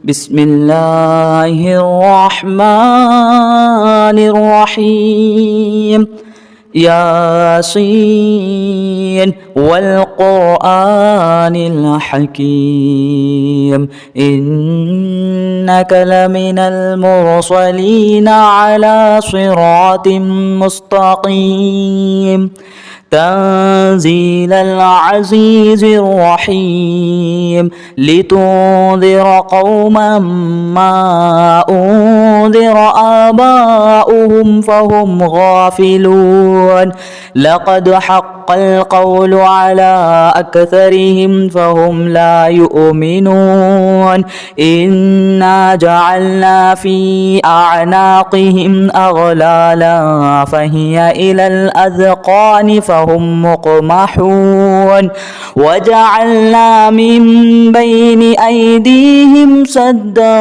بسم الله الرحمن الرحيم. ياسين والقرآن الحكيم إنك لمن المرسلين على صراط مستقيم تنزيل العزيز الرحيم لتنذر قوما ما أنذر آباؤهم فهم غافلون لقد حق القول على أكثرهم فهم لا يؤمنون إنا جعلنا في أعناقهم أغلالا فهي إلى الأذقان فهم مقمحون وجعلنا من بين أيديهم سدا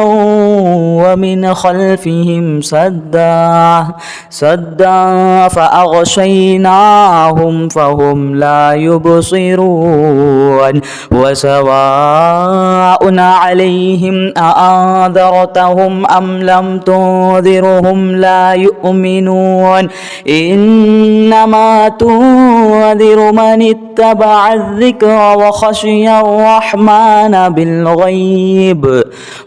ومن خلفهم سدا فأغشيناهم فهم لا يبصرون وسواء عليهم أأنذرتهم أم لم تنذرهم لا يؤمنون إنما تنذر من اتبع الذكر وخشي الرحمن بالغيب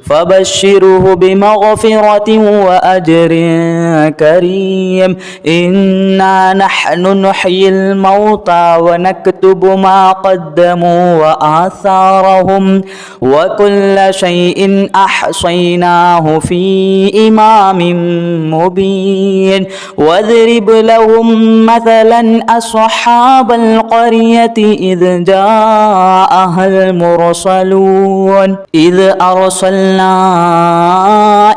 فبشره بمغفرة وأجر كريم إنا نحن نحيي الموتى ونكتب ما قدموا وآثارهم وكل شيء أحصيناه في إمام مبين واضرب لهم مثلا أصحاب القرية إذ جاءها المرسلون إذ أرسلنا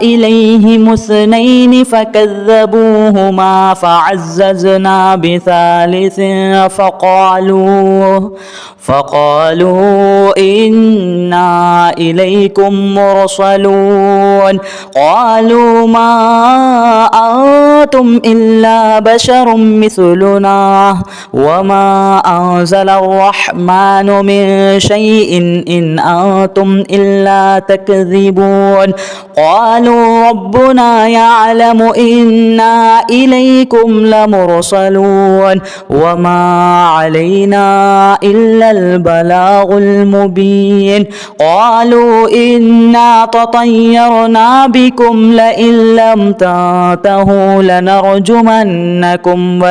إليهم اثنين فكذبوهما فعززنا بثالث فقالوا إنا إليكم مرسلون قالوا ما أنتم إلا بشر مثلنا وما أنزل الرحمن من شيء إن أنتم إلا تكذبون قالوا ربنا يعلم إنا إليكم لمرسلون وما علينا إلا البلاغ المبين قالوا إنا تطيرنا بكم لئن لم تنتهوا لنرجمنكم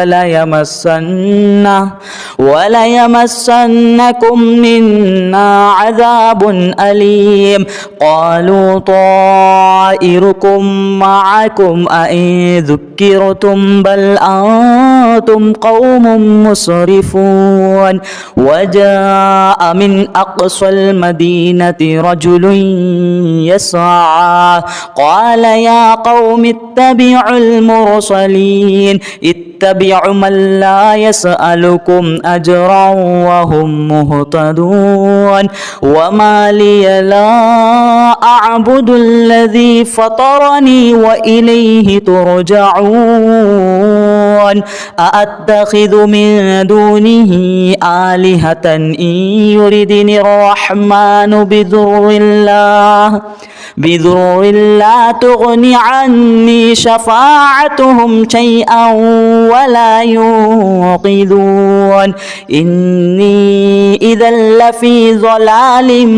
وليمسنكم منا عذاب أليم قالوا طائركم معكم أئن ذكرتم بل أنتم قوم مسرفون وجاء من أقصى المدينة رجل يسعى قال يا قوم اتبعوا المرسلين اتبعوا من لا يسألكم أجرا وهم مهتدون وما لي لا أعبد الذي فطرني وإليه ترجعون أأتخذ من دونه آلهة إن يردني الرحمن بضر لا تغني عني شفاعتهم شيئا ولا ينقذون إني إذا لفي ضلال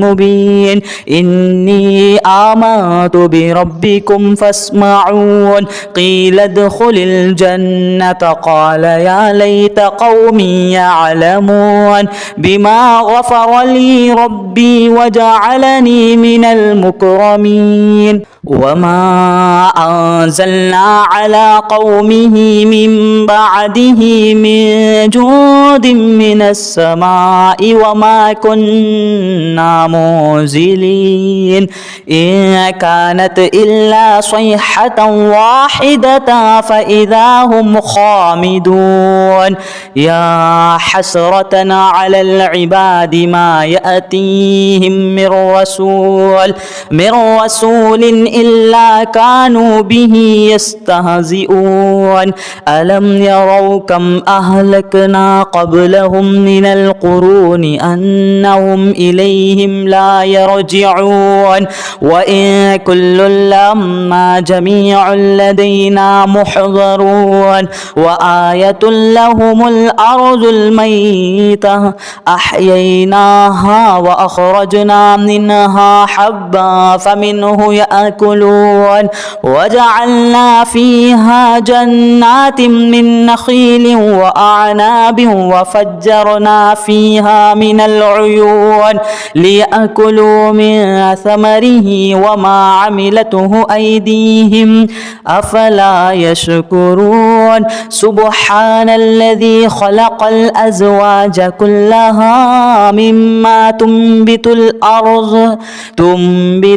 مبين إني آمنت بربكم فاسمعون قيل ادخل الجنة قال يا ليت قومي يعلمون بما غفر لي ربي وجعلني من المكرمين وما أنزلنا على قومه من بعده من جود من السماء وما كنا منزلين إن كانت إلا صيحة واحدة فإذا هم خامدون يا حسرة على العباد ما يأتيهم من رسول من رسول إلا كانوا به يستهزئون ألم يروا كم أهلكنا قبلهم من القرون أنهم إليهم لا يرجعون وإن كل لما جميع لدينا محضرون وآية لهم الأرض الميتة أحييناها وأخرجنا منها حبا فمنه يأكلون وجعلنا فيها جنات من نخيل وأعناب وفجرنا فيها من العيون ليأكلوا من ثمره وما عملته أيديهم أفلا يشكرون سبحان الذي خلق الأزواج كلها مما تنبت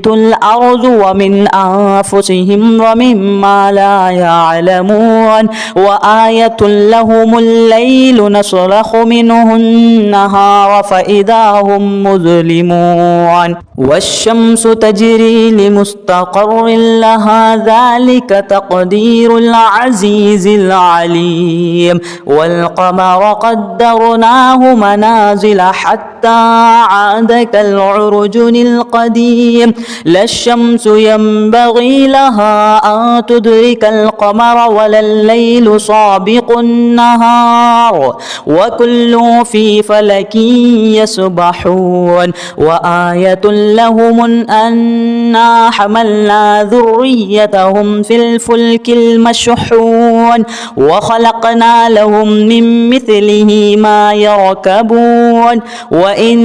الأرض ومن أنفسهم ومما لا يعلمون وآية لهم الليل نسلخ منه النهار فإذا هم مظلمون والشمس تجري لمستقر لها ذلك تقدير العزيز العليم والقمر قدرناه منازل حتى عاد كالعرجن القديم لا الشمس ينبغي لها أن تدرك القمر ولا الليل سابق النهار وكل في فلك يسبحون وآية لهم أنا حملنا ذريتهم في الفلك المشحون وخلقنا لهم من مثله ما يركبون وإن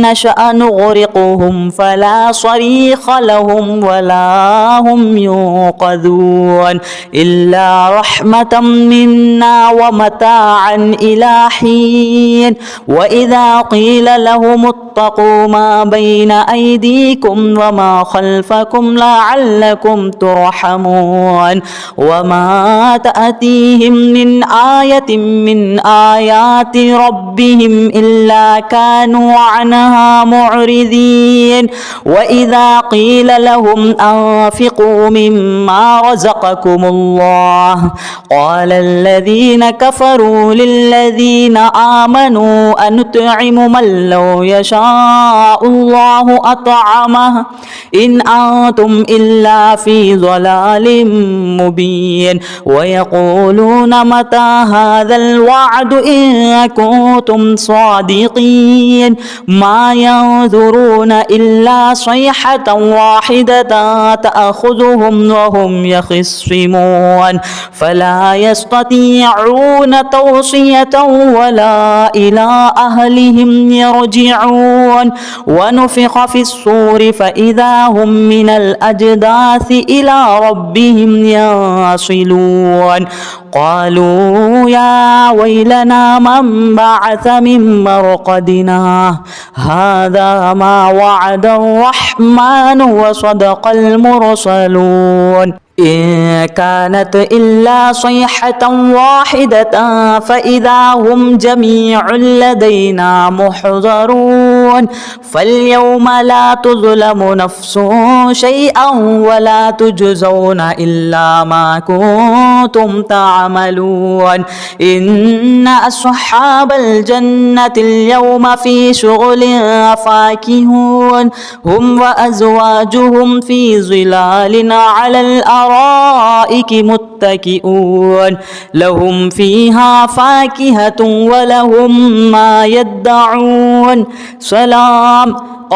نشأ نغرقهم فلا صريخ لهم ولا هم ينقذون إلا رحمة منا ومتاعا إلى حين وإذا قيل لهم اتقوا ما بين أيديكم وما خلفكم لعلكم ترحمون وما تأتيهم من آية من آيات ربهم إلا كانوا عنها معرضين وإذا قيل لهم أنفقوا مما رزقكم الله قال الذين كفروا للذين آمنوا أنطعم من لو يشاء الله أطعمه إن أنتم إلا في ضلال مبين ويقولون متى هذا الوعد إن كنتم صادقين ما ينظرون إلا صيحة واحدة تأخذهم وهم يخصمون فلا يستطيعون توصية ولا إلى أهلهم يرجعون ونفخ في الصور فإذا هم من الأجداث إلى ربهم ينصلون قالوا يا ويلنا من بعث من مرقدنا هذا ما وعد الرحمن وصدق المرسلون إن كانت إلا صيحة واحدة فإذا هم جميع لدينا محضرون فاليوم لا تظلم نفس شيئا ولا تجزون إلا ما كنتم تعملون إن أصحاب الجنة اليوم في شغل فاكهون هم وأزواجهم في ظلال على الأرائك متكئون لهم فيها فاكهة ولهم ما يدعون سلام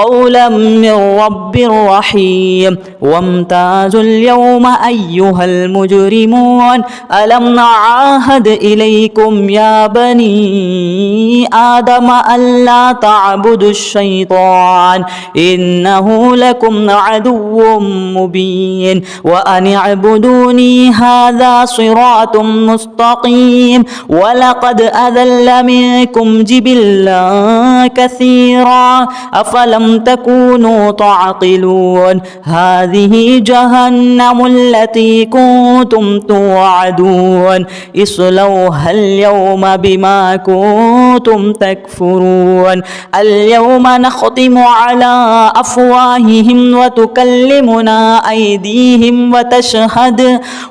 قولا من رب رحيم وامتازوا اليوم أيها المجرمون ألم نعاهد إليكم يا بني آدم ألا تعبدوا الشيطان إنه لكم عدو مبين وأن اعبدوني هذا صراط مستقيم ولقد أذل منكم جبلا كثيرا أفلم أولم تكونوا تعقلون هذه جهنم التي كنتم توعدون اصلوها اليوم بما كنتم تكفرون اليوم نختم على أفواههم وتكلمنا أيديهم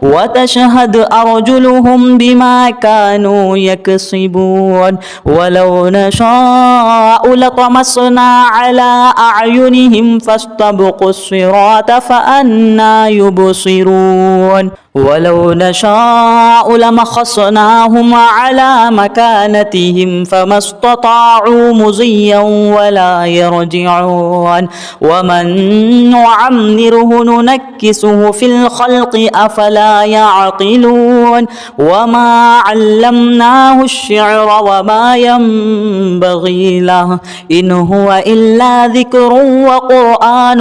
وتشهد أرجلهم بما كانوا يكسبون ولو نشاء لطمسنا على أعينهم فاستبقوا الصراط فأنى يبصرون ولو نشاء لمخصناهم على مكانتهم فما استطاعوا مضيا ولا يرجعون ومن نعمره ننكسه في الخلق أفلا يعقلون وما علمناه الشعر وما ينبغي له إن هو إلا ذكر وقرآن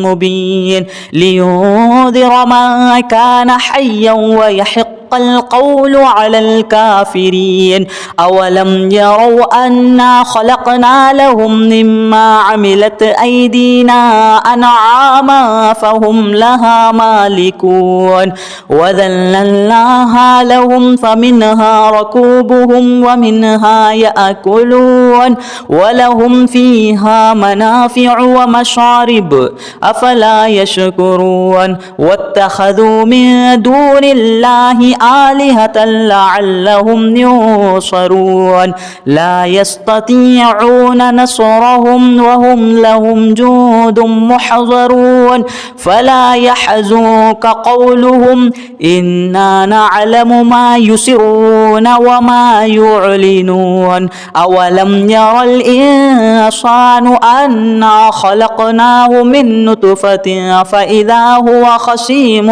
مبين لينذر من كان حيا ويحق القول على الكافرين أولم يروا أنا خلقنا لهم مما عملت أيدينا أنعاما فهم لها مالكون وذللناها لهم فمنها ركوبهم ومنها يأكلون ولهم فيها منافع ومشارب أفلا يشكرون واتخذوا من دون الله آلهة لعلهم ينصرون لا يستطيعون نصرهم وهم لهم جند محضرون فلا يحزنك قولهم إنا نعلم ما يسرون وما يعلنون أولم ير الإنسان أنا خلقناه من نطفة فإذا هو خصيم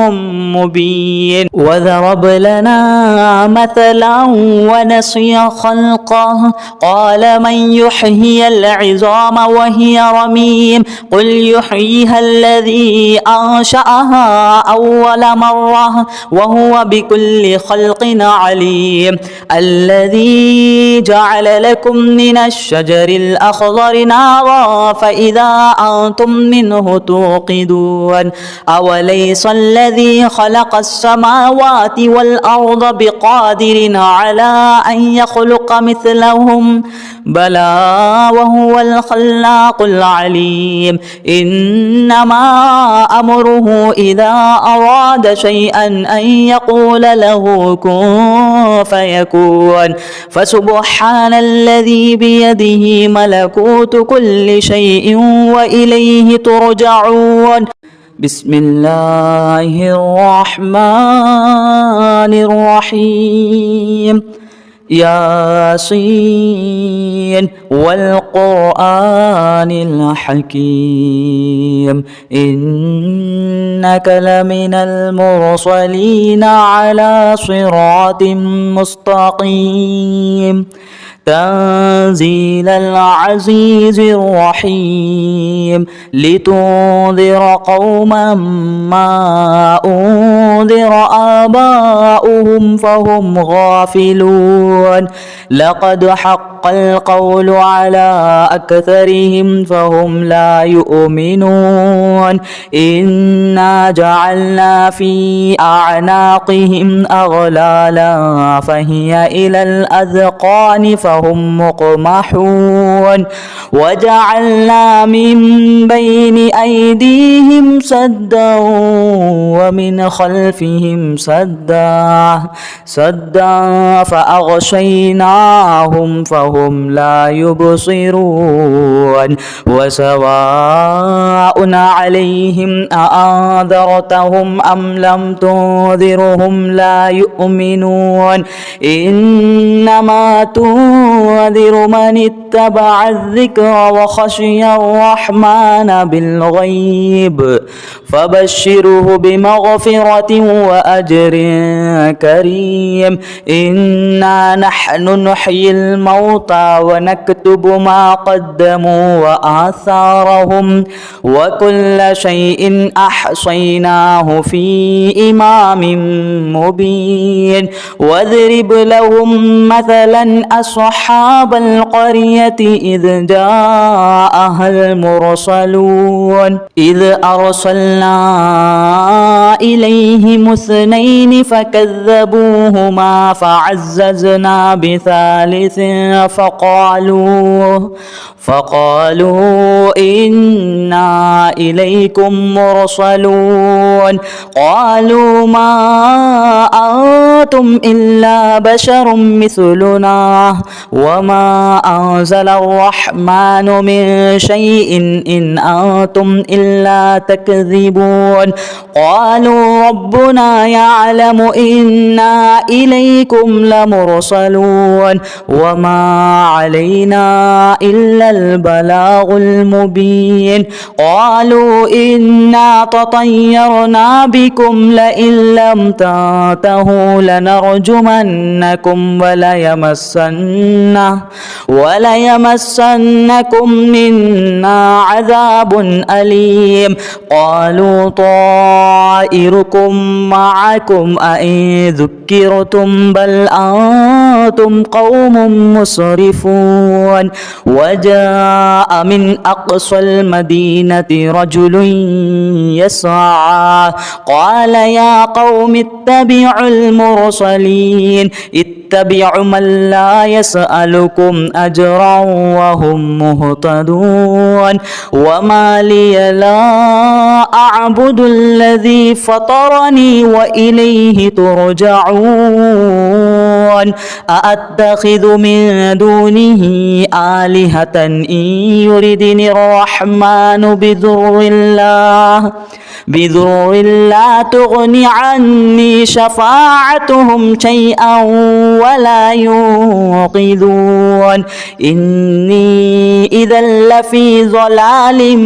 مبين وضرب لنا مثلا ونسي خلقه قال من يحيي العظام وهي رميم قل يحييها الذي أنشأها أول مرة وهو بكل خلق عليم الذي جعل لكم من الشجر الأخضر نارا فإذا أنتم منه توقدون أوليس الذي خلق السماوات والأرض بقادر على أن يخلق مثلهم بلى وهو الخلاق العليم إنما أمره إذا أراد شيئا أن يقول له كن فيكون فسبحان الذي بيده ملكوت كل شيء وإليه ترجعون بسم الله الرحمن الرحيم ياسين والقرآن الحكيم إنك لمن المرسلين على صراط مستقيم تنزيل العزيز الرحيم لتنذر قوما ما أنذر آباؤهم فهم غافلون لقد حق القول على أكثرهم فهم لا يؤمنون إنا جعلنا في أعناقهم أغلالا فهي إلى الأذقان فهم مقمحون وجعلنا من بين أيديهم سدا ومن خلفهم سدا فأغشيناهم فهم لا يبصرون وسواء عليهم أأنذرتهم أم لم تنذرهم لا يؤمنون إنما تنذر من اتبع الذكر وخشي الرحمن بالغيب فبشره بمغفرة وأجر كريم إنا نحن نحيي الموتى ونكتب ما قدموا وآثارهم وكل شيء أحصيناه في إمام مبين واضرب لهم مثلا أصحاب أصحاب القرية إذ جاءها المرسلون إذ أرسلنا إليهم اثنين فكذبوهما فعززنا بثالث فقالوا إنا إليكم مرسلون قالوا ما أنتم إلا بشر مثلنا وما أنزل الرحمن من شيء إن أنتم إلا تكذبون قالوا ربنا يعلم إنا إليكم لمرسلون وما علينا إلا البلاغ المبين قالوا إنا تطيرنا بكم لئن لم تنتهوا لنرجمنكم وليمسنكم منا عذاب أليم قالوا طائركم معكم أئن ذكرتم بل أنتم قوم مسرفون وجاء من أقصى المدينة رجل يسعى قال يا قوم اتبعوا المرسلين اتبعوا من لا يسألكم أجرا وهم مهتدون وما لي لا أعبد الذي فطرني وإليه ترجعون أأتخذ من دونه آلهة إن يردني الرحمن بضر لا تغني عني شفاعتهم شيئا ولا ينقذون إني إذا لفي ضلال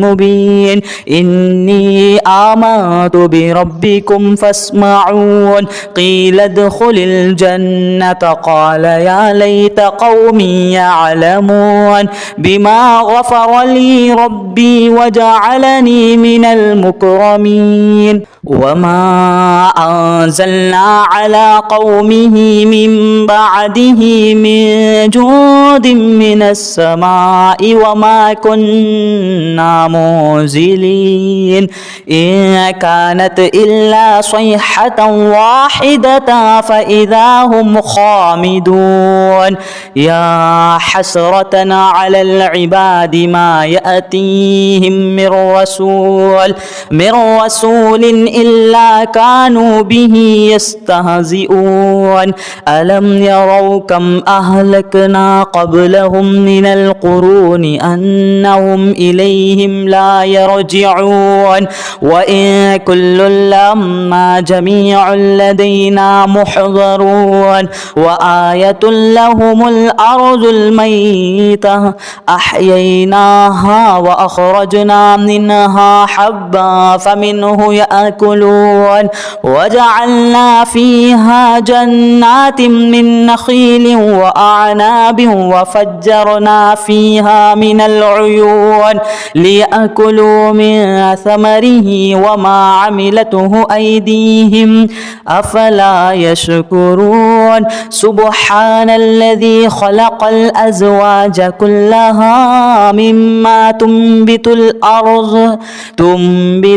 مبين إني آمنت بربكم فاسمعون قيل ادخل الجنة قال يا ليت قومي يعلمون بما غفر لي ربي وجعلني من المكرمين وما أنزلنا على قومه من بعده من جود من السماء وما كنا منزلين إن كانت إلا صيحة واحدة فإذا هم خامدون يا حسرة على العباد ما يأتيهم من رسول إلا كانوا به يستهزئون ألم يروا كم أهلكنا قبلهم من القرون أنهم إليهم لا يرجعون وإن كل لما جميع لدينا محضرون وآية لهم الأرض الميتة أحييناها وأخرجنا منها حبا فمنه يأكلون وجعلنا فيها جنات من نخيل وأعناب وفجرنا فيها من العيون ليأكلوا من ثمره وما عملته أيديهم أفلا يشكرون سبحان الذي خلق الأزواج كلها مما تنبت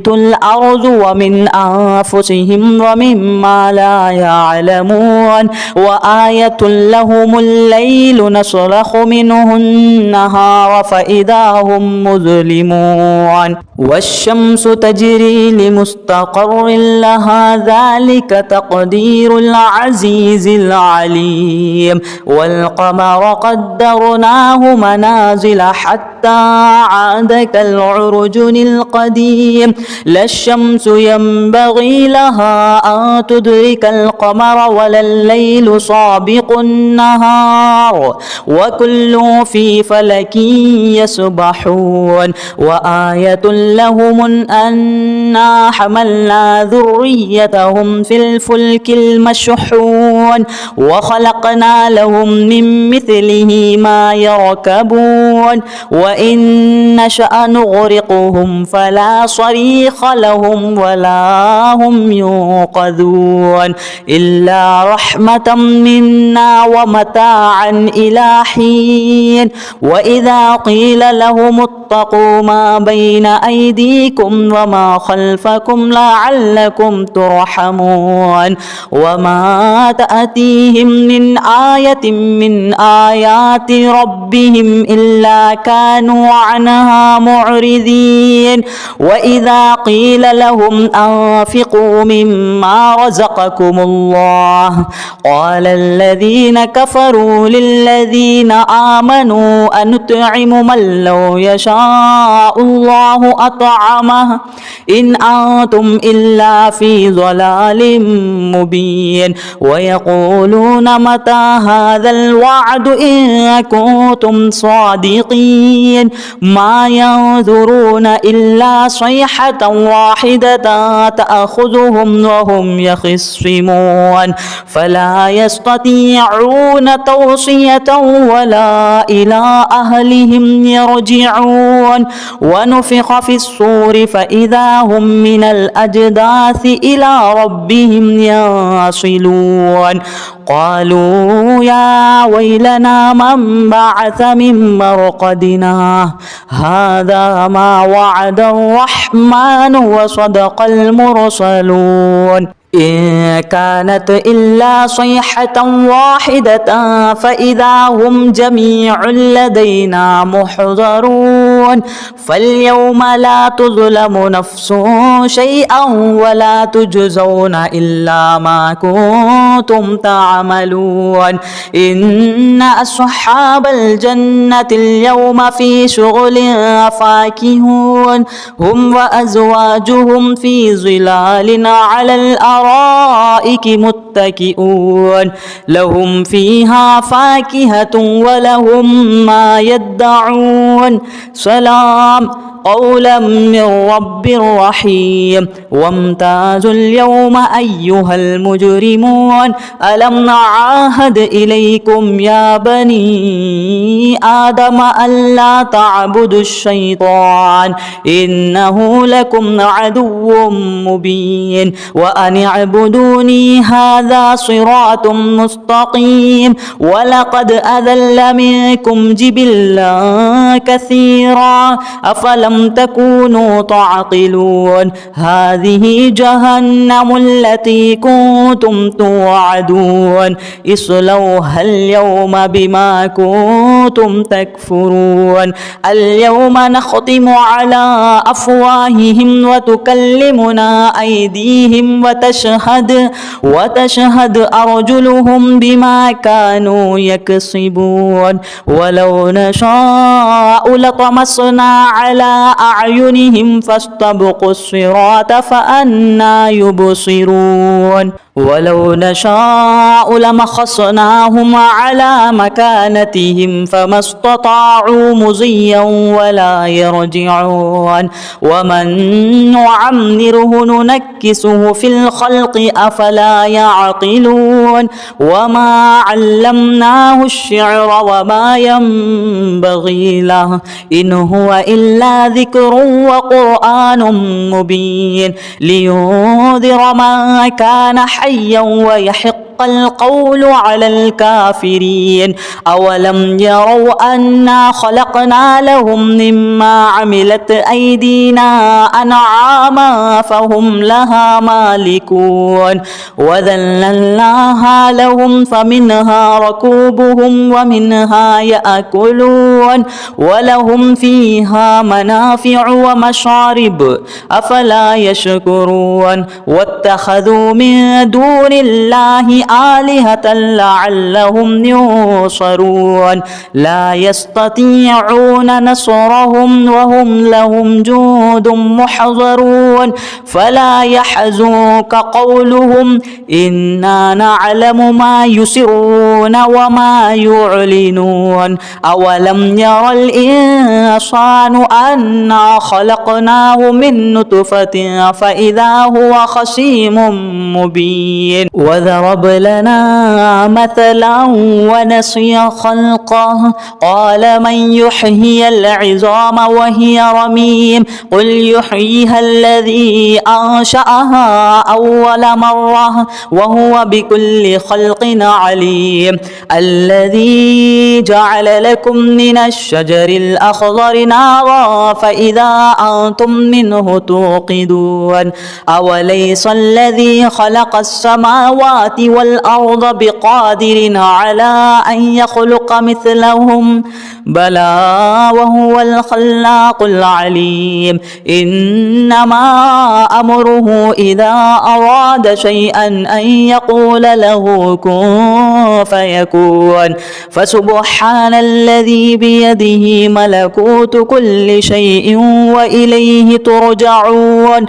الأرض ومن أنفسهم ومما لا يعلمون وآية لهم الليل نسلخ منه النهار فإذا هم مظلمون والشمس تجري لمستقر لها ذلك تقدير العزيز العليم والقمر قدرناه منازل حتى عاد كالعرجن القديم لا الشمس ينبغي لها أن تدرك القمر ولا الليل سابق النهار وكل في فلك يسبحون وآية لهم أنا حملنا ذريتهم في الفلك المشحون يعملون وخلقنا لهم من مثله ما يركبون وإن نشأ نغرقهم فلا صريخ لهم ولا هم ينقذون إلا رحمة منا ومتاعا إلى حين وإذا قيل لهم اتقوا ما بين أيديكم وما خلفكم لعلكم ترحمون وما تأتيهم من آية من آيات ربهم إلا كانوا عنها معرضين وإذا قيل لهم أنفقوا مما رزقكم الله قال الذين كفروا للذين آمنوا أنطعم من لو يشاء الله أطعمه إن أنتم إلا في ضلال مبين ويقولون متى هذا الوعد إن كنتم صادقين ما ينظرون إلا صيحة واحدة تأخذهم وهم يخصمون فلا يستطيعون توصية ولا إلى أهلهم يرجعون ونفخ في الصور فإذا هم من الأجداث إلى ربهم ينصلون قالوا يا ويلنا من بعث من مرقدنا هذا ما وعد الرحمن وصدق المرسلون إن كانت إلا صيحة واحدة فإذا هم جميع لدينا محضرون فاليوم لا تظلم نفس شيئا ولا تجزون إلا ما كنتم تعملون إن أصحاب الجنة اليوم في شغل فاكهون هم وأزواجهم في ظلال على الأرائك متكئون لهم فيها فاكهة ولهم ما يدعون سلام قولا من رب رحيم وامتازوا اليوم أيها المجرمون ألم نعاهد إليكم يا بني آدم ألا تعبدوا الشيطان إنه لكم عدو مبين وأن اعبدوني هذا صراط مستقيم ولقد أذل منكم جبلا كثيرا أفلم تكونوا تعقلون هذه جهنم التي كنتم توعدون اصلوها اليوم بما كنتم تكفرون اليوم نختم على أفواههم وتكلمنا أيديهم وتشهد أرجلهم بما كانوا يكسبون ولو نشاء لطمسنا على أعينهم فاستبقوا الصراط فأنى يبصرون ولو نشاء لمخصناهم على مكانتهم فما استطاعوا مضيا ولا يرجعون ومن نعمره ننكسه في الخلق أفلا يعقلون وما علمناه الشعر وما ينبغي له إن هو إلا ذكر وقرآن مبين لينذر من كان حيا ويحق القول على الكافرين أولم يروا أنا خلقنا لهم مما عملت أيدينا أنعاما فهم لها مالكون وذللناها لهم فمنها ركوبهم ومنها يأكلون ولهم فيها منافع ومشارب أفلا يشكرون واتخذوا من دون الله آلهة لعلهم ينصرون لا يستطيعون نصرهم وهم لهم جند محضرون فلا يحزنك قولهم إنا نعلم ما يسرون وما يعلنون أولم ير الإنسان أنا خلقناه من نطفة فإذا هو خصيم مبين وضربنا لنا مثلا ونسي خلقه قال من يحيي العظام وهي رميم قل يحييها الذي أنشأها أول مرة وهو بكل خلق عليم الذي جعل لكم من الشجر الأخضر نارا فإذا أنتم منه توقدون أوليس الذي خلق السماوات والأرض بقادر على أن يخلق مثلهم بلى وهو الخلاق العليم إنما أمره إذا أراد شيئا أن يقول له كن فيكون فسبحان الذي بيده ملكوت كل شيء وإليه ترجعون.